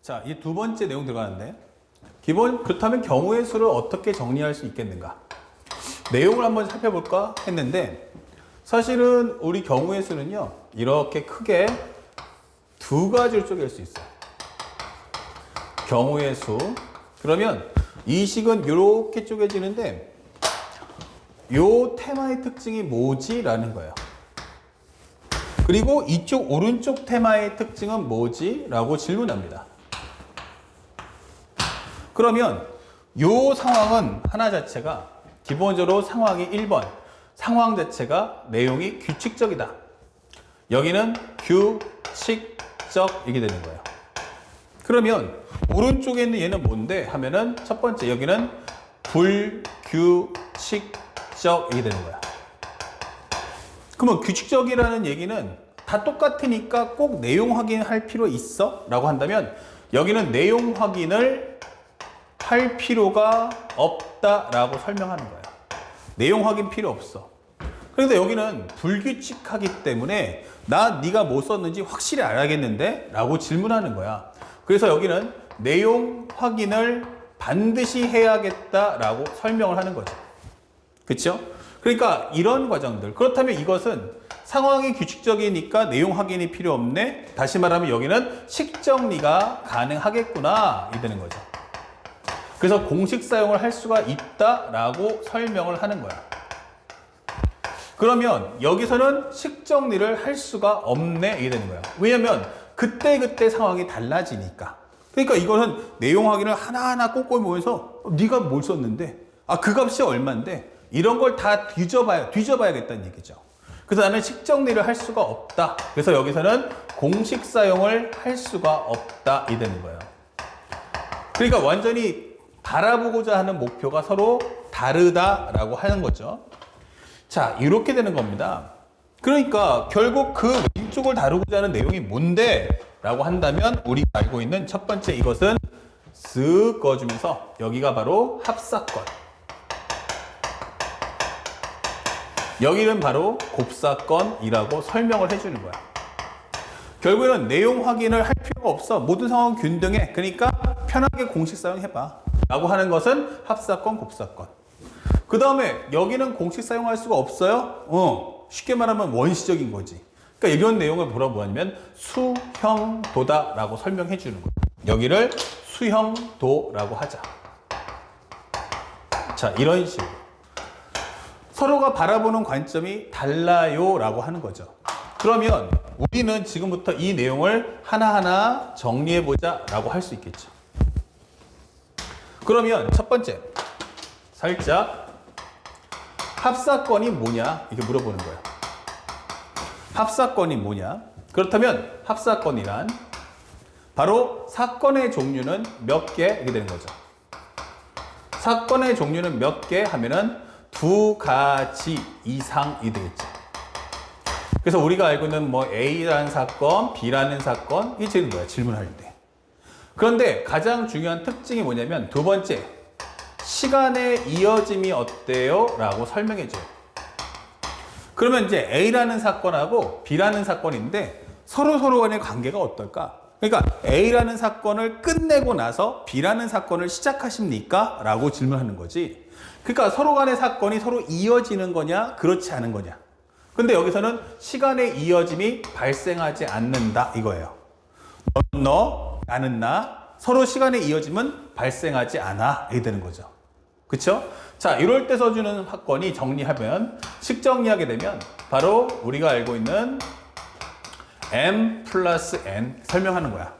자, 이 두 번째 내용 들어가는데, 그렇다면 경우의 수를 어떻게 정리할 수 있겠는가? 내용을 한번 살펴볼까 했는데, 사실은 우리 경우의 수는요, 이렇게 크게 두 가지로 쪼갤 수 있어요. 경우의 수. 그러면 이 식은 이렇게 쪼개지는데, 요 테마의 특징이 뭐지? 라는 거예요. 그리고 이쪽 오른쪽 테마의 특징은 뭐지? 라고 질문합니다. 그러면 요 상황은 하나 자체가 기본적으로 상황이 1번, 상황 자체가 내용이 규칙적이다. 여기는 규칙적 이게 되는 거예요. 그러면 오른쪽에 있는 얘는 뭔데 하면은 첫 번째 여기는 불규칙적 이게 되는 거야. 그러면 규칙적이라는 얘기는 다 똑같으니까 꼭 내용 확인할 필요 있어? 라고 한다면 여기는 내용 확인을 할 필요가 없다라고 설명하는 거야. 내용 확인 필요 없어. 그런데 여기는 불규칙하기 때문에 네가 뭐 썼는지 확실히 알아야겠는데? 라고 질문하는 거야. 그래서 여기는 내용 확인을 반드시 해야겠다라고 설명을 하는 거죠. 그렇죠? 그러니까 이런 과정들. 그렇다면 이것은 상황이 규칙적이니까 내용 확인이 필요 없네. 다시 말하면 여기는 식정리가 가능하겠구나. 이 되는 거죠. 그래서 공식 사용을 할 수가 있다라고 설명을 하는 거야. 그러면 여기서는 식정리를 할 수가 없네. 이게 되는 거야. 왜냐면 그때그때 상황이 달라지니까. 그러니까 이거는 내용 확인을 하나하나 꼼꼼히 보면서 네가 뭘 썼는데? 그 값이 얼만데? 이런 걸 다 뒤져봐야겠다는 얘기죠. 그래서 나는 식정리를 할 수가 없다. 그래서 여기서는 공식 사용을 할 수가 없다. 이 되는 거예요. 그러니까 완전히 바라보고자 하는 목표가 서로 다르다라고 하는 거죠. 자, 이렇게 되는 겁니다. 그러니까 결국 그 왼쪽을 다루고자 하는 내용이 뭔데? 라고 한다면 우리가 알고 있는 첫 번째 이것은 쓱 꺼주면서 여기가 바로 합사건. 여기는 바로 곱사건이라고 설명을 해주는 거야. 결국에는 내용 확인을 할 필요가 없어. 모든 상황 균등해. 그러니까 편하게 공식 사용해봐. 라고 하는 것은 합사건, 곱사건. 그 다음에 여기는 공식 사용할 수가 없어요? 쉽게 말하면 원시적인 거지. 그러니까 이런 내용을 뭐냐면 수형도다라고 설명해 주는 거예요. 여기를 수형도라고 하자. 자, 이런 식으로. 서로가 바라보는 관점이 달라요 라고 하는 거죠. 그러면 우리는 지금부터 이 내용을 하나하나 정리해보자 라고 할 수 있겠죠. 그러면 첫 번째, 살짝 합사건이 뭐냐 이렇게 물어보는 거예요. 합사건이 뭐냐? 그렇다면 합사건이란 바로 사건의 종류는 몇 개 이렇게 되는 거죠. 사건의 종류는 몇 개 하면은 두 가지 이상이 되겠죠. 그래서 우리가 알고 있는 뭐 A라는 사건, B라는 사건 이게 되는 거야. 질문할 때. 그런데 가장 중요한 특징이 뭐냐면 두 번째, 시간의 이어짐이 어때요? 라고 설명해 줘요. 그러면 이제 A라는 사건하고 B라는 사건인데 서로 간의 관계가 어떨까? 그러니까 A라는 사건을 끝내고 나서 B라는 사건을 시작하십니까? 라고 질문하는 거지. 그러니까 서로 간의 사건이 서로 이어지는 거냐? 그렇지 않은 거냐? 근데 여기서는 시간의 이어짐이 발생하지 않는다 이거예요. 나는 나, 서로 시간의 이어짐은 발생하지 않아 이게 되는 거죠. 그쵸? 자, 이럴 때 써주는 사건이 정리하면 식정리하게 되면 바로 우리가 알고 있는 M 플러스 N 설명하는 거야.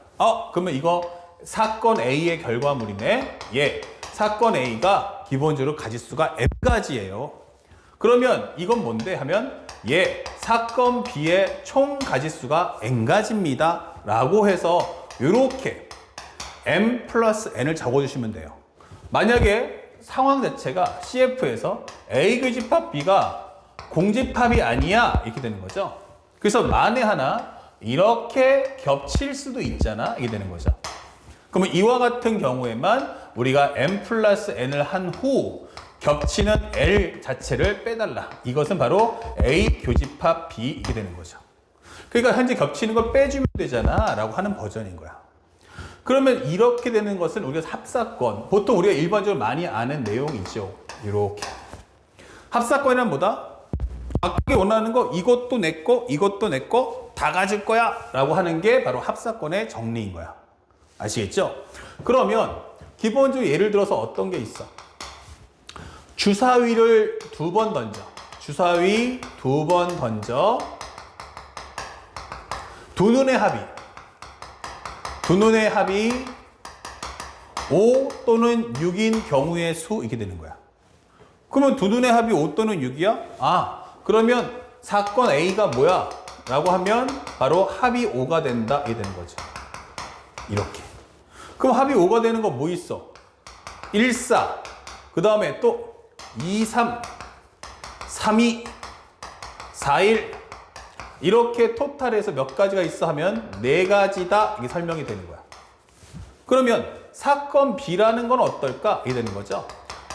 그러면 이거 사건 A의 결과물이네. 사건 A가 기본적으로 가지수가 M가지예요. 그러면 이건 뭔데 하면 사건 B의 총 가지수가 N가지입니다. 라고 해서 이렇게 M 플러스 N을 적어주시면 돼요. 만약에 상황 자체가 CF에서 A 교집합 B가 공집합이 아니야 이렇게 되는 거죠. 그래서 만에 하나 이렇게 겹칠 수도 있잖아 이게 되는 거죠. 그러면 이와 같은 경우에만 우리가 M 플러스 N을 한 후 겹치는 L 자체를 빼달라. 이것은 바로 A 교집합 B 이게 되는 거죠. 그러니까 현재 겹치는 걸 빼주면 되잖아 라고 하는 버전인 거야. 그러면 이렇게 되는 것은 우리가 합사건, 보통 우리가 일반적으로 많이 아는 내용이죠. 이렇게. 합사건이란 뭐다? 각각이 원하는 거, 이것도 내 거, 이것도 내 거, 다 가질 거야 라고 하는 게 바로 합사건의 정리인 거야. 아시겠죠? 그러면 기본적으로 예를 들어서 어떤 게 있어? 주사위를 2번 던져. 주사위 2번 던져. 두 눈의 합이. 두 눈의 합이 5 또는 6인 경우의 수 이렇게 되는 거야. 그러면 두 눈의 합이 5 또는 6이야? 아, 그러면 사건 A가 뭐야? 라고 하면 바로 합이 5가 된다 이렇게 되는 거죠. 이렇게. 그럼 합이 5가 되는 거 뭐 있어? 1, 4. 그 다음에 또 2, 3, 3, 2, 4, 1. 이렇게 토탈해서 몇 가지가 있어 하면 4가지다 이게 설명이 되는 거야. 그러면 사건 B라는 건 어떨까? 이게 되는 거죠.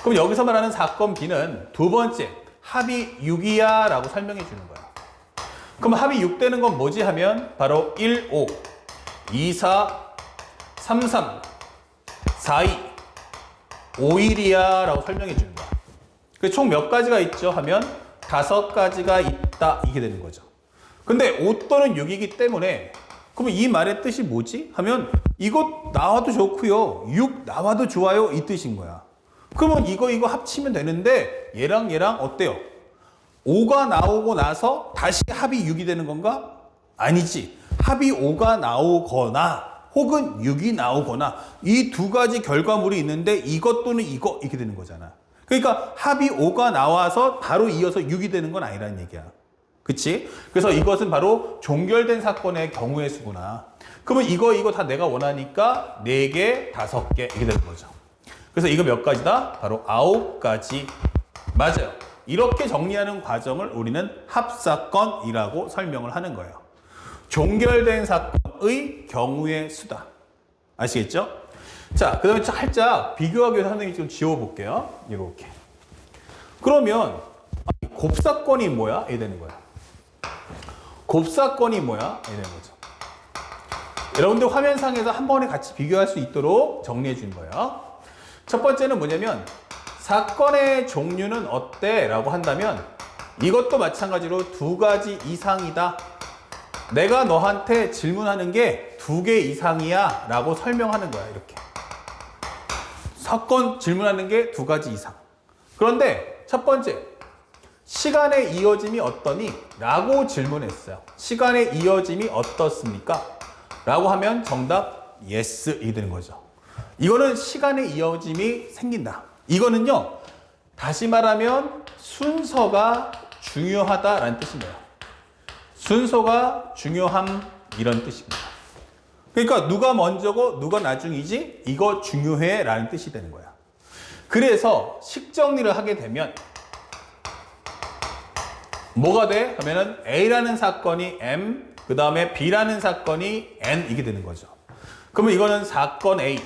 그럼 여기서 말하는 사건 B는 두 번째 합이 6이야 라고 설명해 주는 거야. 그럼 합이 6 되는 건 뭐지 하면 바로 1, 5, 2, 4, 3, 3, 4, 2, 5, 1이야 라고 설명해 주는 거야. 총 몇 가지가 있죠 하면 5가지가 있다 이게 되는 거죠. 근데 5 또는 6이기 때문에 그럼 이 말의 뜻이 뭐지? 하면 이거 나와도 좋고요. 6 나와도 좋아요. 이 뜻인 거야. 그러면 이거 합치면 되는데 얘랑 어때요? 5가 나오고 나서 다시 합이 6이 되는 건가? 아니지. 합이 5가 나오거나 혹은 6이 나오거나 이 2가지 결과물이 있는데 이것 또는 이거 이렇게 되는 거잖아. 그러니까 합이 5가 나와서 바로 이어서 6이 되는 건 아니라는 얘기야. 그치? 그래서 이것은 바로 종결된 사건의 경우의 수구나. 그러면 이거 다 내가 원하니까 4개, 5개 이렇게 되는 거죠. 그래서 이거 몇 가지다? 바로 9가지. 맞아요. 이렇게 정리하는 과정을 우리는 합사건이라고 설명을 하는 거예요. 종결된 사건의 경우의 수다. 아시겠죠? 자, 그 다음에 살짝 비교하기 위해서 선생님이 좀 지워볼게요. 이렇게. 그러면 곱사건이 뭐야? 이게 되는 거야. 곱사건이 뭐야? 이게 되는 거죠. 여러분들 화면상에서 한 번에 같이 비교할 수 있도록 정리해 준 거예요. 첫 번째는 뭐냐면 사건의 종류는 어때? 라고 한다면 이것도 마찬가지로 2가지 이상이다. 내가 너한테 질문하는 게 2개 이상이야 라고 설명하는 거야. 이렇게. 사건 질문하는 게 2가지 이상. 그런데 첫 번째 시간의 이어짐이 어떠니? 라고 질문했어요. 시간의 이어짐이 어떻습니까? 라고 하면 정답 yes 이 되는 거죠. 이거는 시간의 이어짐이 생긴다. 이거는요, 다시 말하면 순서가 중요하다라는 뜻입니다. 순서가 중요함 이런 뜻입니다. 그러니까 누가 먼저고 누가 나중이지? 이거 중요해 라는 뜻이 되는 거야. 그래서 식정리를 하게 되면 뭐가 돼? 하면은 A라는 사건이 M, 그 다음에 B라는 사건이 N 이게 되는 거죠. 그러면 이거는 사건 A,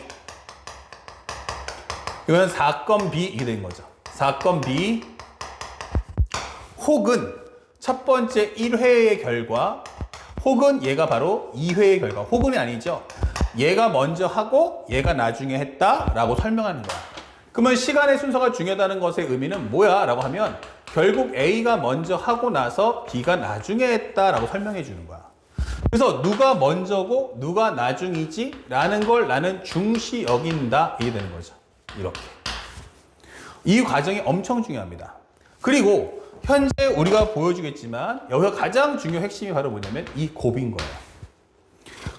이거는 사건 B 이게 되는 거죠. 사건 B 혹은 첫 번째 1회의 결과 혹은 얘가 바로 2회의 결과. 혹은이 아니죠. 얘가 먼저 하고 얘가 나중에 했다라고 설명하는 거야. 그러면 시간의 순서가 중요하다는 것의 의미는 뭐야? 라고 하면 결국 A가 먼저 하고 나서 B가 나중에 했다라고 설명해 주는 거야. 그래서 누가 먼저고 누가 나중이지? 라는 걸 나는 중시 여긴다. 이게 되는 거죠. 이렇게. 이 과정이 엄청 중요합니다. 그리고 현재 우리가 보여주겠지만 여기서 가장 중요한 핵심이 바로 뭐냐면 이 곱인 거예요.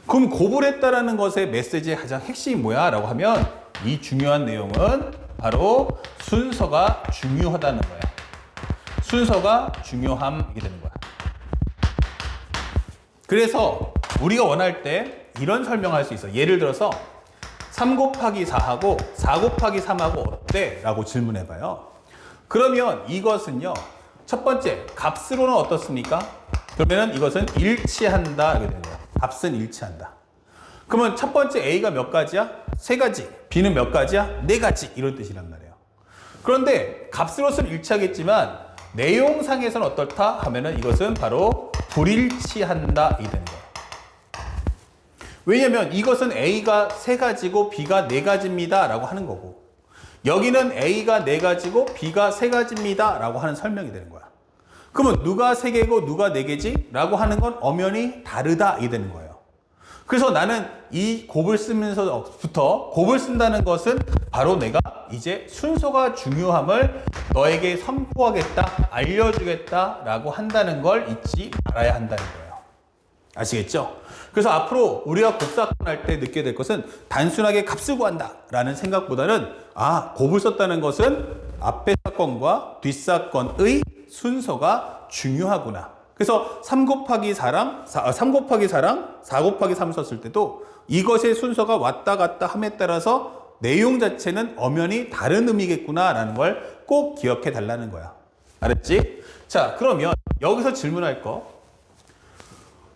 그럼 곱을 했다라는 것의 메시지의 가장 핵심이 뭐야? 라고 하면 이 중요한 내용은 바로 순서가 중요하다는 거야. 순서가 중요함 이게 되는 거야. 그래서 우리가 원할 때 이런 설명을 할 수 있어. 예를 들어서 3 곱하기 4하고 4 곱하기 3하고 어때? 라고 질문해봐요. 그러면 이것은요. 첫 번째, 값으로는 어떻습니까? 그러면 이것은 일치한다. 이렇게 되는 거야. 값은 일치한다. 그러면 첫 번째 A가 몇 가지야? 3가지. B는 몇 가지야? 4가지. 이런 뜻이란 말이에요. 그런데 값으로서는 일치하겠지만 내용상에서는 어떻다? 하면은 이것은 바로 불일치한다. 이 되는 거예요. 왜냐면 이것은 A가 3가지고 B가 4가지입니다 라고 하는 거고, 여기는 A가 4가지고 B가 3가지입니다 라고 하는 설명이 되는 거야. 그러면 누가 3개고 누가 4개지? 라고 하는 건 엄연히 다르다 이 되는 거예요. 그래서 나는 이 곱을 쓰면서부터, 곱을 쓴다는 것은 바로 내가 이제 순서가 중요함을 너에게 선포하겠다, 알려주겠다 라고 한다는 걸 잊지 말아야 한다는 거예요. 아시겠죠? 그래서 앞으로 우리가 곱사건 할 때 느끼게 될 것은 단순하게 값을 구한다 라는 생각보다는, 곱을 썼다는 것은 앞에 사건과 뒷사건의 순서가 중요하구나. 그래서 3 곱하기 4랑 3 곱하기 4랑 4 곱하기 3 썼을 때도 이것의 순서가 왔다 갔다 함에 따라서 내용 자체는 엄연히 다른 의미겠구나 라는 걸 꼭 기억해 달라는 거야. 알았지? 자, 그러면 여기서 질문할 거,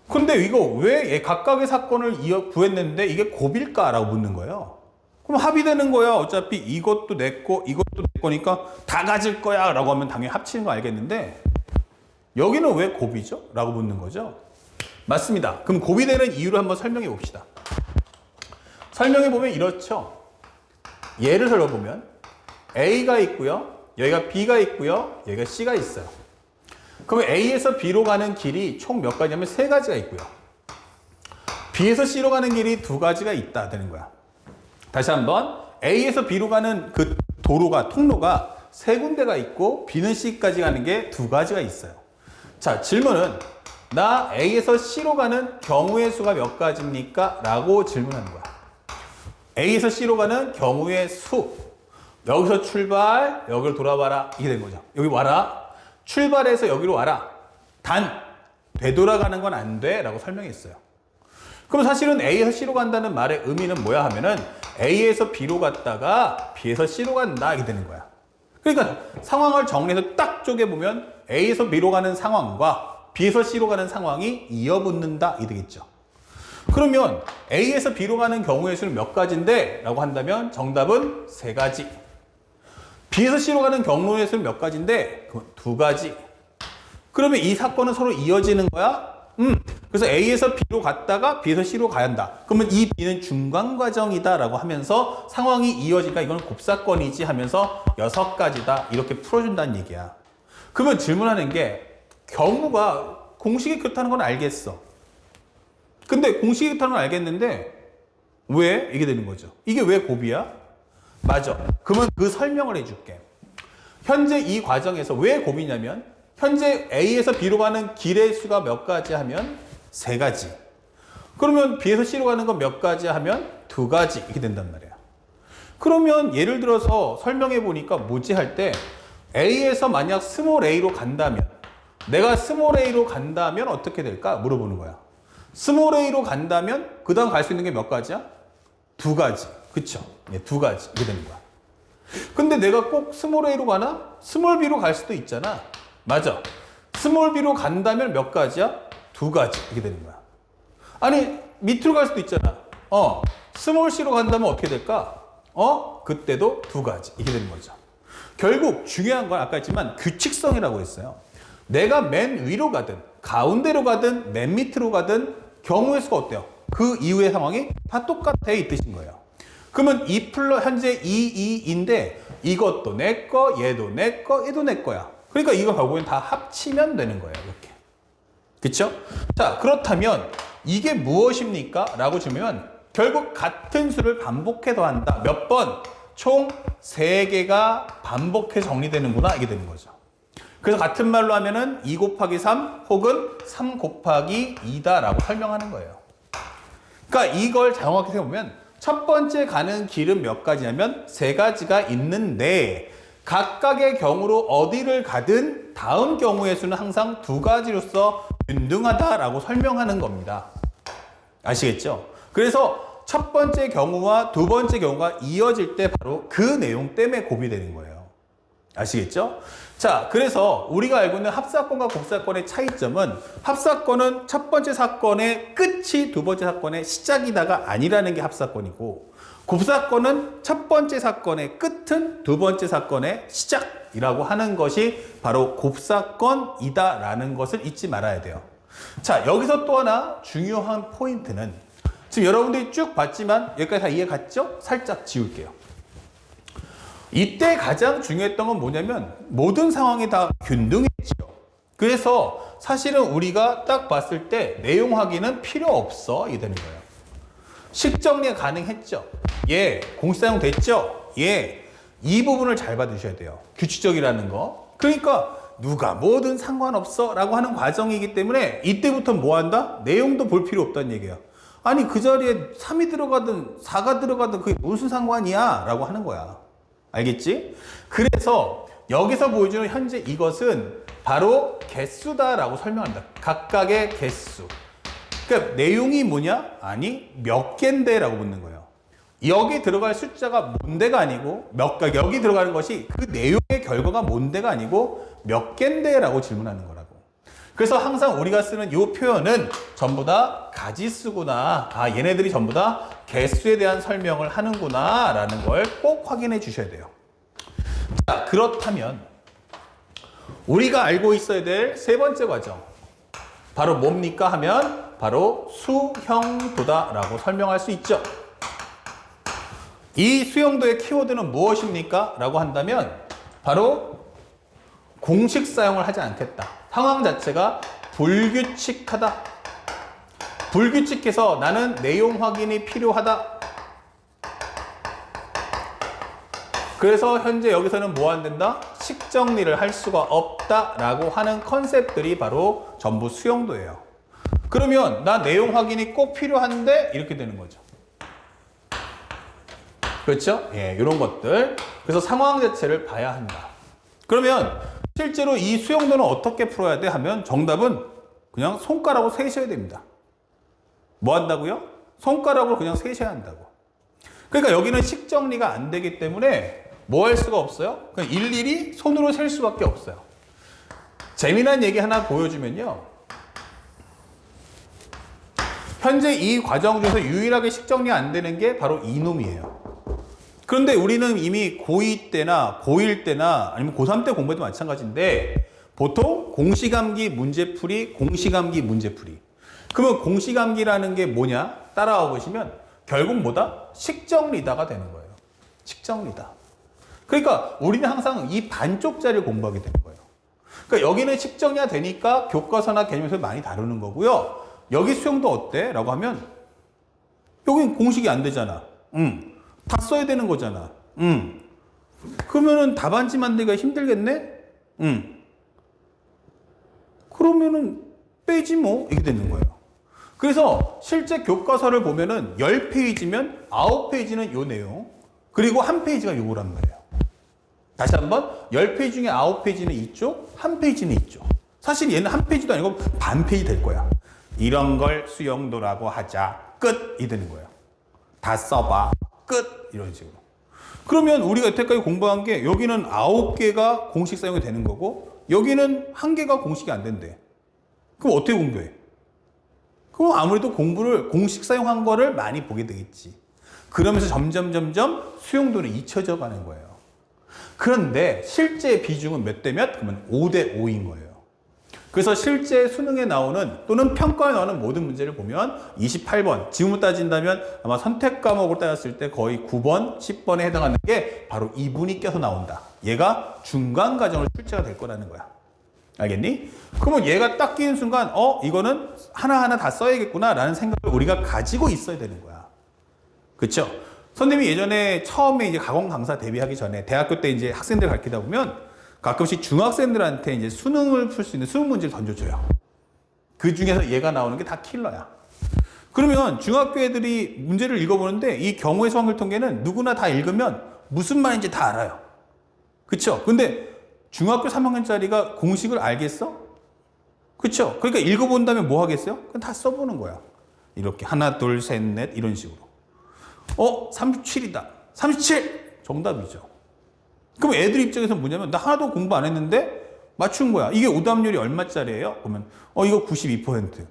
근데 이거 왜 각각의 사건을 구했는데 이게 곱일까? 라고 묻는 거예요. 그럼 합의되는 거야. 어차피 이것도 내 거, 이것도 내 거니까 다 가질 거야 라고 하면 당연히 합치는 거 알겠는데, 여기는 왜 곱이죠? 라고 묻는 거죠. 맞습니다. 그럼 곱이 되는 이유를 한번 설명해 봅시다. 설명해 보면 이렇죠. 예를 들어 보면 A가 있고요, 여기가 B가 있고요, 여기가 C가 있어요. 그러면 A에서 B로 가는 길이 총 몇 가지냐면 3가지가 있고요, B에서 C로 가는 길이 2가지가 있다 되는 거야. 다시 한번, A에서 B로 가는 그 통로가 3군데가 있고 B는 C까지 가는 게 2가지가 있어요. 자, 질문은 나 A에서 C로 가는 경우의 수가 몇 가지입니까? 라고 질문하는 거야. A에서 C로 가는 경우의 수, 여기서 출발, 여기로 돌아와라 이게 된 거죠. 여기 와라, 출발해서 여기로 와라, 단 되돌아가는 건 안 돼 라고 설명했어요. 그럼 사실은 A에서 C로 간다는 말의 의미는 뭐야 하면은 A에서 B로 갔다가 B에서 C로 간다 이게 되는 거야. 그러니까 상황을 정리해서 딱 쪼개보면 A에서 B로 가는 상황과 B에서 C로 가는 상황이 이어붙는다 이 되겠죠. 그러면 A에서 B로 가는 경우의 수는 몇 가지인데? 라고 한다면 정답은 3가지. B에서 C로 가는 경우의 수는 몇 가지인데? 2가지. 그러면 이 사건은 서로 이어지는 거야? 그래서 A에서 B로 갔다가 B에서 C로 가야 한다. 그러면 이 B는 중간 과정이다 라고 하면서 상황이 이어지니까 이건 곱사건이지 하면서 6가지다 이렇게 풀어준다는 얘기야. 그러면 질문하는 게, 경우가 공식이 그렇다는 건 알겠어. 근데 공식이 그렇다는 건 알겠는데 왜? 이게 되는 거죠. 이게 왜 곱이야? 맞아. 그러면 그 설명을 해줄게. 현재 이 과정에서 왜 곱이냐면, 현재 A에서 B로 가는 길의 수가 몇 가지 하면 3가지. 그러면 B에서 C로 가는 건 몇 가지 하면 2가지 이렇게 된단 말이야. 그러면 예를 들어서 설명해 보니까 뭐지 할 때, A에서 만약 스몰 a로 간다면, 내가 스몰 a로 간다면 어떻게 될까? 물어보는 거야. 스몰 a로 간다면 그 다음 갈 수 있는 게 몇 가지야? 2가지. 그쵸? 예, 2가지 이렇게 되는 거야. 근데 내가 꼭 스몰 a로 가나? 스몰 b로 갈 수도 있잖아. 맞아. 스몰 b로 간다면 몇 가지야? 2가지 이렇게 되는 거야. 아니 밑으로 갈 수도 있잖아. 스몰 c로 간다면 어떻게 될까? 그때도 2가지 이렇게 되는 거죠. 결국 중요한 건 아까 했지만 규칙성이라고 했어요. 내가 맨 위로 가든 가운데로 가든 맨 밑으로 가든 경우의 수가 어때요? 그 이후의 상황이 다 똑같아 이 뜻인 거예요. 그러면 현재 2인데 이것도 내 거, 얘도 내 거, 얘도 내 거야. 그러니까 이거 결국엔 다 합치면 되는 거예요. 이렇게. 그쵸? 자, 그렇다면 이게 무엇입니까? 라고 질문하면 결국 같은 수를 반복해 더한다. 몇 번? 총 3개가 반복해서 정리되는구나. 이게 되는 거죠. 그래서 같은 말로 하면은 2 곱하기 3 혹은 3 곱하기 2다 라고 설명하는 거예요. 그러니까 이걸 정확히 생각해보면 첫 번째 가는 길은 몇 가지냐면 3가지가 있는데 각각의 경우로 어디를 가든 다음 경우의 수는 항상 2가지로서 균등하다라고 설명하는 겁니다. 아시겠죠? 그래서 첫 번째 경우와 두 번째 경우가 이어질 때 바로 그 내용 때문에 곱이 되는 거예요. 아시겠죠? 자, 그래서 우리가 알고 있는 합사건과 곱사건의 차이점은, 합사건은 첫 번째 사건의 끝이 두 번째 사건의 시작이다가 아니라는 게 합사건이고, 곱사건은 첫 번째 사건의 끝은 두 번째 사건의 시작이라고 하는 것이 바로 곱사건이다라는 것을 잊지 말아야 돼요. 자, 여기서 또 하나 중요한 포인트는, 지금 여러분들이 쭉 봤지만 여기까지 다 이해 갔죠? 살짝 지울게요. 이때 가장 중요했던 건 뭐냐면 모든 상황이 다 균등했죠. 그래서 사실은 우리가 딱 봤을 때 내용 확인은 필요 없어 이 되는 거예요. 식 정리가 가능했죠. 예. 공식 사용 됐죠. 예. 이 부분을 잘 봐두셔야 돼요. 규칙적이라는 거. 그러니까 누가 뭐든 상관없어 라고 하는 과정이기 때문에 이때부터 뭐 한다? 내용도 볼 필요 없다는 얘기예요. 아니 그 자리에 3이 들어가든 4가 들어가든 그게 무슨 상관이야 라고 하는 거야. 알겠지? 그래서 여기서 보여주는 현재 이것은 바로 개수다라고 설명합니다. 각각의 개수. 그러니까 내용이 뭐냐? 아니 몇 개인데라고 묻는 거예요. 여기 들어갈 숫자가 뭔데가 아니고 여기 들어가는 것이 그 내용의 결과가 뭔데가 아니고 몇 개인데라고 질문하는 거라고. 그래서 항상 우리가 쓰는 이 표현은 전부 다 가지수구나. 아 얘네들이 전부 다 개수에 대한 설명을 하는구나 라는 걸 꼭 확인해 주셔야 돼요. 자 그렇다면 우리가 알고 있어야 될 세 번째 과정 바로 뭡니까 하면 바로 수형도다라고 설명할 수 있죠. 이 수형도의 키워드는 무엇입니까? 라고 한다면 바로 공식 사용을 하지 않겠다. 상황 자체가 불규칙하다. 불규칙해서 나는 내용 확인이 필요하다. 그래서 현재 여기서는 뭐 안 된다? 식 정리를 할 수가 없다라고 하는 컨셉들이 바로 전부 수형도예요. 그러면 나 내용 확인이 꼭 필요한데 이렇게 되는 거죠. 그렇죠? 예, 이런 것들. 그래서 상황 자체를 봐야 한다. 그러면 실제로 이 수형도는 어떻게 풀어야 돼 하면 정답은 그냥 손가락으로 세셔야 됩니다. 뭐 한다고요? 손가락으로 그냥 세셔야 한다고. 그러니까 여기는 식 정리가 안 되기 때문에 뭐 할 수가 없어요? 그냥 일일이 손으로 셀 수밖에 없어요. 재미난 얘기 하나 보여주면요. 현재 이 과정 중에서 유일하게 식 정리 안 되는 게 바로 이놈이에요. 그런데 우리는 이미 고2 때나 고1 때나 아니면 고3 때 공부해도 마찬가지인데 보통 공식암기 문제풀이, 공식암기 문제풀이. 그러면 공식암기라는 게 뭐냐? 따라와 보시면 결국 뭐다? 식정리다가 되는 거예요. 식정리다. 그러니까 우리는 항상 이 반쪽짜리를 공부하게 되는 거예요. 그러니까 여기는 식정리가 되니까 교과서나 개념에서 많이 다루는 거고요. 여기 수형도 어때? 라고 하면 여기는 공식이 안 되잖아. 다 써야 되는 거잖아. 그러면은 답안지 만들기가 힘들겠네? 그러면은 빼지 뭐. 이게 되는 거예요. 그래서 실제 교과서를 보면은 10페이지면 9페이지는 요 내용, 그리고 1페이지가 요거란 말이에요. 다시 한번 10페이지 중에 9페이지는 이쪽, 1페이지는 이쪽. 사실 얘는 1페이지도 아니고 반 페이지 될 거야. 이런 걸 수형도라고 하자. 끝! 이 되는 거예요. 다 써봐. 끝! 이런 식으로. 그러면 우리가 여태까지 공부한 게 여기는 9개가 공식 사용이 되는 거고 여기는 1개가 공식이 안 된대. 그럼 어떻게 공부해? 그럼 아무래도 공부를 공식 사용한 거를 많이 보게 되겠지. 그러면서 점점 수용도는 잊혀져 가는 거예요. 그런데 실제 비중은 몇 대 몇? 그러면 5대 5인 거예요. 그래서 실제 수능에 나오는 또는 평가에 나오는 모든 문제를 보면 28번, 지금으로 따진다면 아마 선택 과목으로 따졌을 때 거의 9번, 10번에 해당하는 게 바로 이분이 껴서 나온다. 얘가 중간 과정을 출제가 될 거라는 거야. 알겠니? 그러면 얘가 딱 끼는 순간 이거는 하나하나 다 써야겠구나 라는 생각을 우리가 가지고 있어야 되는 거야. 그쵸? 선생님이 예전에 처음에 이제 가공 강사 데뷔하기 전에 대학교 때 이제 학생들 가르치다 보면 가끔씩 중학생들한테 이제 수능을 풀 수 있는 수능 문제를 던져줘요. 그 중에서 얘가 나오는 게 다 킬러야. 그러면 중학교 애들이 문제를 읽어보는데 이 경우의 수 확률 통계는 누구나 다 읽으면 무슨 말인지 다 알아요. 그쵸? 근데 중학교 3학년짜리가 공식을 알겠어? 그쵸? 그러니까 읽어본다면 뭐 하겠어요? 그냥 다 써보는 거야. 이렇게 하나, 둘, 셋, 넷 이런 식으로. 37이다. 37! 정답이죠. 그럼 애들 입장에서 뭐냐면 나 하나도 공부 안 했는데 맞춘 거야. 이게 오답률이 얼마짜리예요? 그러면 이거 92%.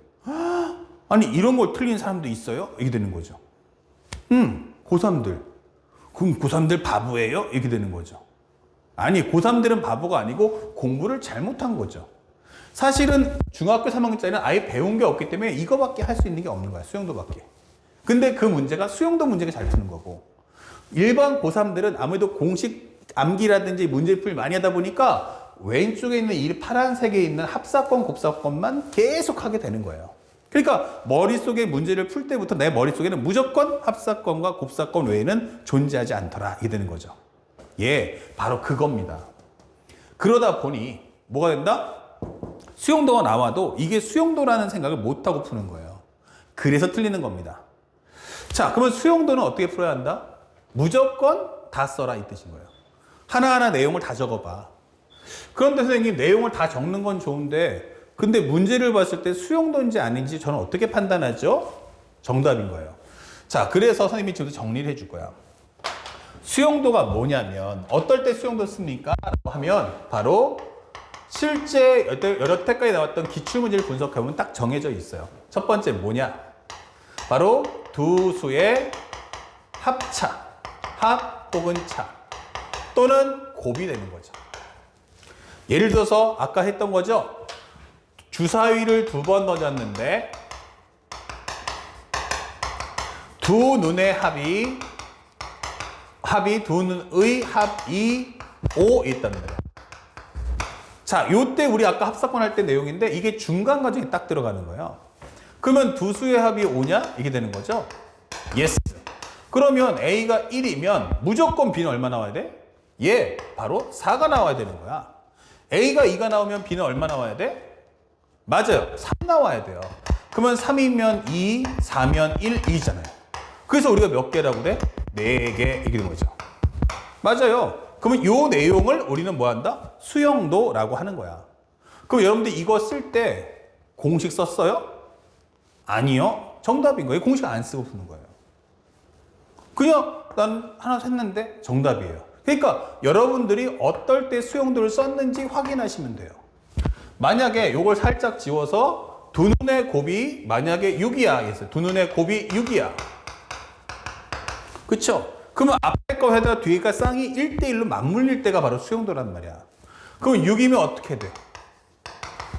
아니 이런 걸 틀린 사람도 있어요? 이렇게 되는 거죠. 고3들. 그럼 고3들 바보예요? 이렇게 되는 거죠. 아니 고3들은 바보가 아니고 공부를 잘못한 거죠. 사실은 중학교 3학년짜리는 아예 배운 게 없기 때문에 이거밖에 할 수 있는 게 없는 거야. 수영도밖에. 근데 그 문제가 수용도 문제가 잘 푸는 거고, 일반 고3들은 아무래도 공식 암기라든지 문제풀이 많이 하다 보니까 왼쪽에 있는 이 파란색에 있는 합사건, 곱사건만 계속 하게 되는 거예요. 그러니까 머릿속에 문제를 풀 때부터 내 머릿속에는 무조건 합사건과 곱사건 외에는 존재하지 않더라, 이게 되는 거죠. 예, 바로 그겁니다. 그러다 보니 뭐가 된다? 수용도가 나와도 이게 수용도라는 생각을 못하고 푸는 거예요. 그래서 틀리는 겁니다. 자, 그러면 수용도는 어떻게 풀어야 한다? 무조건 다 써라, 이 뜻인 거예요. 하나하나 내용을 다 적어봐. 그런데 선생님, 내용을 다 적는 건 좋은데 근데 문제를 봤을 때 수용도인지 아닌지 저는 어떻게 판단하죠? 정답인 거예요. 자, 그래서 선생님이 지금 정리를 해줄 거야. 수용도가 뭐냐면 어떨 때 수용도 씁니까? 라고 하면 바로 실제 여태까지 나왔던 기출문제를 분석해보면 딱 정해져 있어요. 첫 번째 뭐냐? 바로 두 수의 합차, 합 혹은 차 또는 곱이 되는 거죠. 예를 들어서 아까 했던 거죠. 주사위를 2번 던졌는데 두 눈의 합이 두 눈의 합이 5 있답니다. 자, 요때 우리 아까 합사건 할 때 내용인데 이게 중간 과정에 딱 들어가는 거예요. 그러면 두 수의 합이 5냐? 이게 되는 거죠. 예스. 그러면 A가 1이면 무조건 B는 얼마 나와야 돼? 예, 바로 4가 나와야 되는 거야. A가 2가 나오면 B는 얼마 나와야 돼? 맞아요. 3 나와야 돼요. 그러면 3이면 2, 4면 1, 2잖아요. 그래서 우리가 몇 개라고 그래? 4개 이렇게 되는 거죠. 맞아요. 그러면 이 내용을 우리는 뭐 한다? 수용도라고 하는 거야. 그럼 여러분들 이거 쓸 때 공식 썼어요? 아니요. 정답인 거예요. 공식 안 쓰고 푸는 거예요. 그냥 난 하나 했는데 정답이에요. 그러니까 여러분들이 어떨 때 수용도를 썼는지 확인하시면 돼요. 만약에 이걸 살짝 지워서 두 눈의 곱이 만약에 6이야 했어요. 두 눈의 곱이 6이야. 그쵸? 그러면 앞에 거 해다가 뒤에가 쌍이 1대1로 맞물릴 때가 바로 수용도란 말이야. 그럼 6이면 어떻게 돼?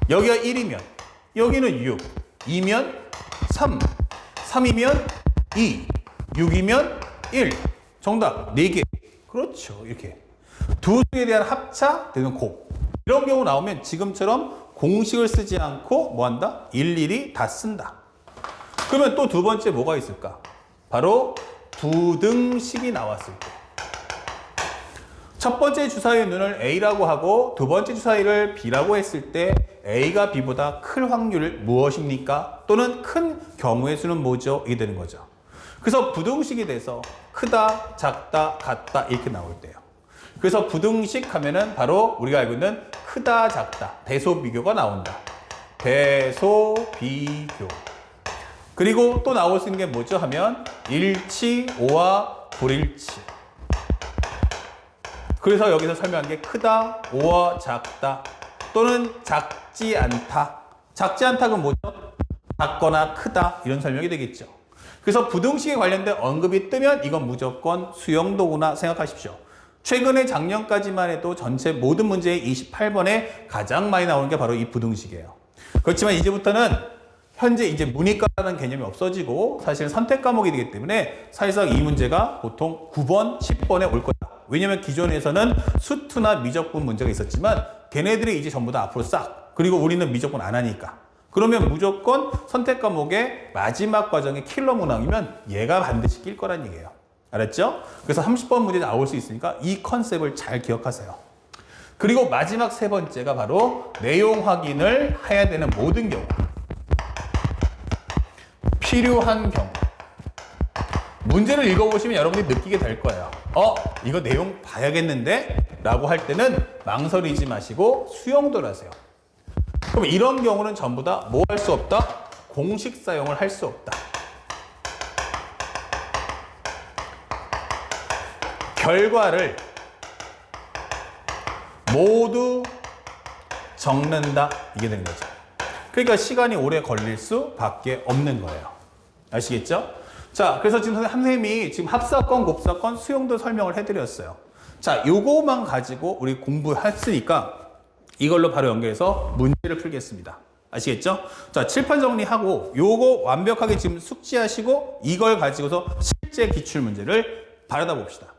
여기가 1이면 여기는 6, 2면 3, 3이면 2, 6이면 1. 정답 4개. 그렇죠. 이렇게 두 수에 대한 합차 되는 곱. 이런 경우 나오면 지금처럼 공식을 쓰지 않고 뭐 한다? 일일이 다 쓴다. 그러면 또 두 번째 뭐가 있을까? 바로 부등식이 나왔을 때. 첫 번째 주사위의 눈을 A라고 하고 두 번째 주사위를 B라고 했을 때 A가 B보다 클 확률 무엇입니까? 또는 큰 경우의 수는 뭐죠? 이게 되는 거죠. 그래서 부등식이 돼서 크다, 작다, 같다 이렇게 나올 때요. 그래서 부등식 하면은 바로 우리가 알고 있는 크다, 작다, 대소, 비교가 나온다. 대소, 비교. 그리고 또 나올 수 있는 게 뭐죠? 하면 일치, 오와 불일치. 그래서 여기서 설명한 게 크다, 오와 작다, 또는 작지 않다. 작지 않다가 뭐죠? 작거나 크다 이런 설명이 되겠죠. 그래서 부등식에 관련된 언급이 뜨면 이건 무조건 수용도구나 생각하십시오. 최근에 작년까지만 해도 전체 모든 문제의 28번에 가장 많이 나오는 게 바로 이 부등식이에요. 그렇지만 이제부터는 현재 이제 문이과라는 개념이 없어지고 사실 선택 과목이 되기 때문에 사실상 이 문제가 보통 9번, 10번에 올 거다. 왜냐면 기존에서는 수투나 미적분 문제가 있었지만 걔네들이 이제 전부 다 앞으로 싹. 그리고 우리는 미적분 안 하니까. 그러면 무조건 선택 과목의 마지막 과정의 킬러 문항이면 얘가 반드시 낄 거란 얘기예요. 알았죠? 그래서 30번 문제 나올 수 있으니까 이 컨셉을 잘 기억하세요. 그리고 마지막 세 번째가 바로 내용 확인을 해야 되는 모든 경우. 필요한 경우. 문제를 읽어보시면 여러분이 느끼게 될 거예요. 이거 내용 봐야겠는데? 라고 할 때는 망설이지 마시고 수용도를 하세요. 그럼 이런 경우는 전부 다 뭐 할 수 없다? 공식 사용을 할 수 없다. 결과를 모두 적는다. 이게 되는 거죠. 그러니까 시간이 오래 걸릴 수밖에 없는 거예요. 아시겠죠? 자, 그래서 지금 선생님이 지금 합사건, 곱사건, 수용도 설명을 해드렸어요. 자, 요거만 가지고 우리 공부했으니까 이걸로 바로 연결해서 문제를 풀겠습니다. 아시겠죠? 자, 칠판 정리하고 요거 완벽하게 지금 숙지하시고 이걸 가지고서 실제 기출문제를 바라다 봅시다.